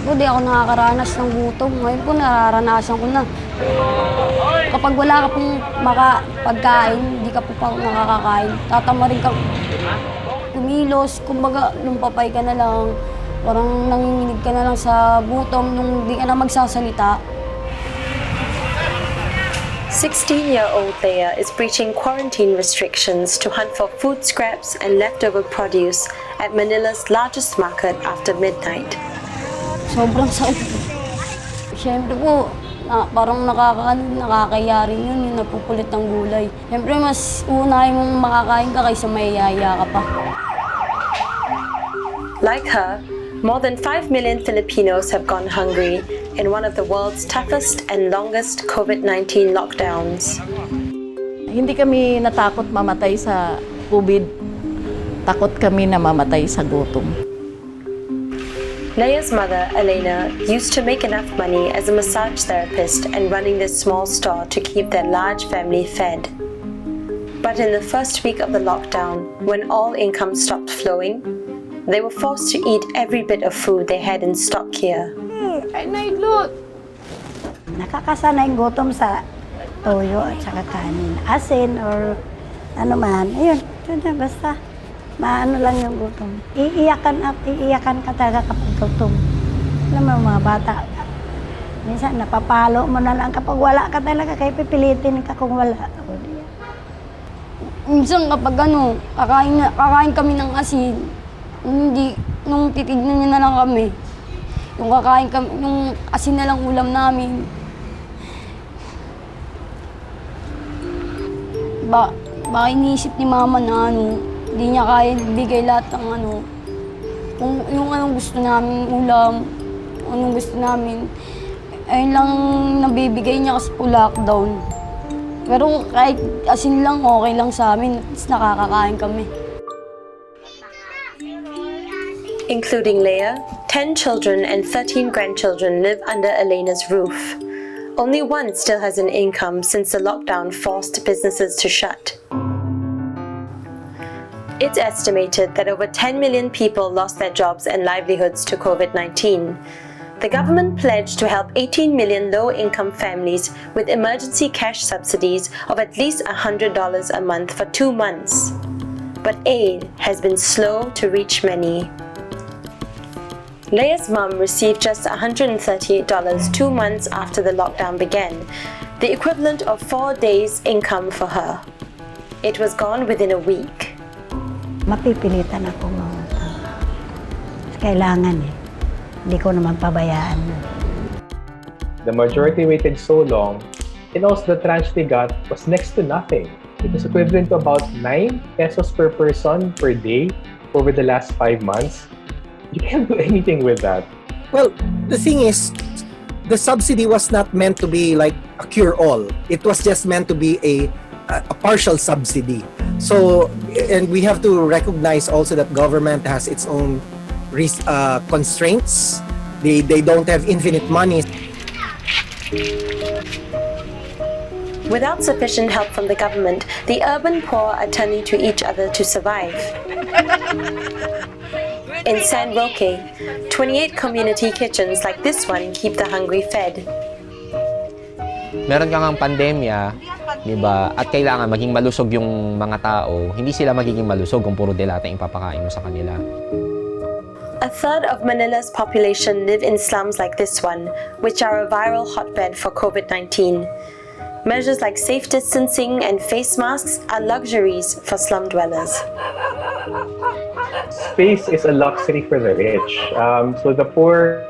po di ako nakakaranas ng gutom. Ngayon po nararanasan ko na. Kapag wala ka pong pagkain, hindi ka po pa nakakakain. Tatama rin ka kumilos, kumbaga lumpapay ka na lang. Parang nanginginig ka na lang sa gutom nung di ka na magsasalita. 16-year-old Leia is breaching quarantine restrictions to hunt for food scraps and leftover produce at Manila's largest market after midnight. Sobrang sakit. Siyempre po, parang nakakaya rin yun, yung napupulit ng gulay. Siyempre, mas unahin mong makakain ka kaysa mayayaya ka pa. Like her, more than 5 million Filipinos have gone hungry in one of the world's toughest and longest COVID-19 lockdowns. Hindi kami natakot mamatay sa COVID. Takot kami na mamatay sa gutom. Leia's mother, Elena, used to make enough money as a massage therapist and running this small store to keep their large family fed. But in the first week of the lockdown, when all income stopped flowing, they were forced to eat every bit of food they had in stock here. Ay, naidlot! Nakakasanay gutom sa toyo at saka kanin. Asin or ano man. Ayun, basta maano lang yung gutom. Iiyakan ka talaga kapag gutom. Alam mo mga bata, minsan napapalo mo na lang kapag wala ka talaga, kaya pipilitin ka kung wala. Minsan kapag kakain kami ng asin, nung titignan niya na lang kami, yung kakain kami, yung asin na lang ulam namin. Baka iniisip ni mama na hindi niya kaya bigay lahat ng kung yung anong gusto namin ulam, anong gusto namin, ayun lang nabibigay niya kasi po lockdown. Pero kahit asin lang, okay lang sa amin, at nakakakain kami. Including Leia, 10 children and 13 grandchildren live under Elena's roof. Only one still has an income since the lockdown forced businesses to shut. It's estimated that over 10 million people lost their jobs and livelihoods to COVID-19. The government pledged to help 18 million low-income families with emergency cash subsidies of at least $100 a month for 2 months. But aid has been slow to reach many. Leia's mom received just $138 2 months after the lockdown began, the equivalent of 4 days' income for her. It was gone within a week. Mapipilitan ako mangutang. Kailangan Hindi ko naman pabayaan. The majority waited so long, and also the tranche they got was next to nothing. It was equivalent to about 9 pesos per person per day over the last 5 months. You can't do anything with that. Well, the thing is, the subsidy was not meant to be like a cure-all. It was just meant to be a partial subsidy. So, and we have to recognize also that government has its own constraints. They don't have infinite money. Without sufficient help from the government, the urban poor are turning to each other to survive. In San Roque, 28 community kitchens like this one keep the hungry fed. Meron ka ngang pandemya, di ba? At kailangan maging malusog yung mga tao. Hindi sila magiging malusog kung puro delata yung papakain mo sa kanila. A third of Manila's population live in slums like this one, which are a viral hotbed for COVID-19. Measures like safe distancing and face masks are luxuries for slum dwellers. Space is a luxury for the rich. So the poor,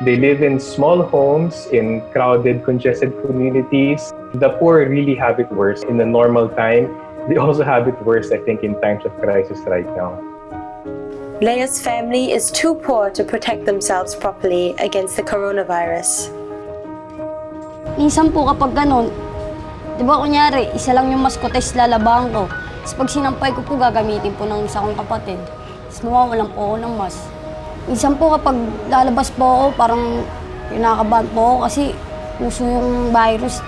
they live in small homes in crowded, congested communities. The poor really have it worse in the normal time. They also have it worse, I think, in times of crisis right now. Leia's family is too poor to protect themselves properly against the coronavirus. Minsan po kapag di ba kunyari, isa lang yung maskotes lalabahan ko. Tapos pag sinampay ko po, gagamitin po ng isa kong kapatid. Tapos nawawalan po ako ng mask. Minsan po kapag lalabas po ako, parang kinakabahan po ako kasi uso yung virus.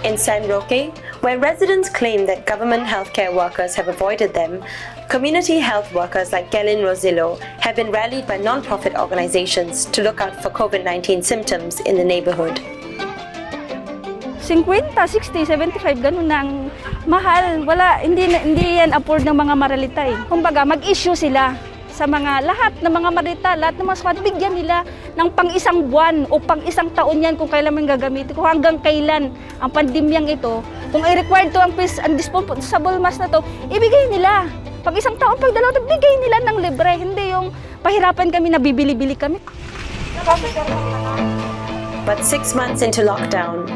In San Roque, Where residents claim that government healthcare workers have avoided them, community health workers like Gelyn Rosillo have been rallied by non-profit organizations to look out for COVID-19 symptoms in the neighborhood. 50, 60, 75, ganun na ang mahal. Hindi yan afford ng mga maralitay. Kumbaga, mag-issue sila sa lahat ng mga marita, lahat ng mga squad, bigyan nila ng pang-isang buwan o pang-isang taon yan kung kailan man gagamitin, kung hanggang kailan ang pandemyang ito. Kung i-required to ang disposable mask na to, ibigay nila. Pag isang taon, pag dalawa, bigay nila ng libre. Hindi yung pahirapan kami na bibili-bili kami. But 6 months into lockdown,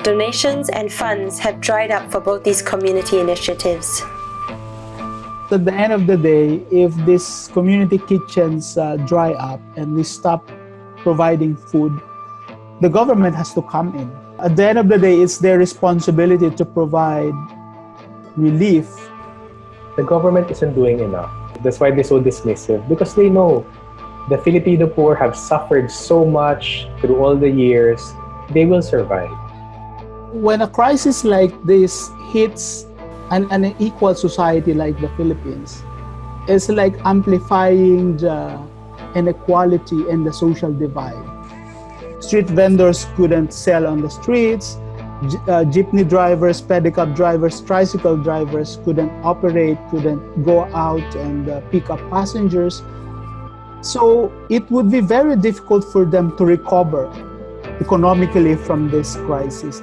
donations and funds have dried up for both these community initiatives. At the end of the day, if these community kitchens dry up and we stop providing food, the government has to come in. At the end of the day, it's their responsibility to provide relief. The government isn't doing enough. That's why they're so dismissive, because they know the Filipino poor have suffered so much through all the years. They will survive. When a crisis like this hits an unequal society like the Philippines, it's like amplifying the inequality and the social divide. Street vendors couldn't sell on the streets, jeepney drivers, pedicab drivers, tricycle drivers couldn't operate, couldn't go out and pick up passengers. So it would be very difficult for them to recover economically from this crisis.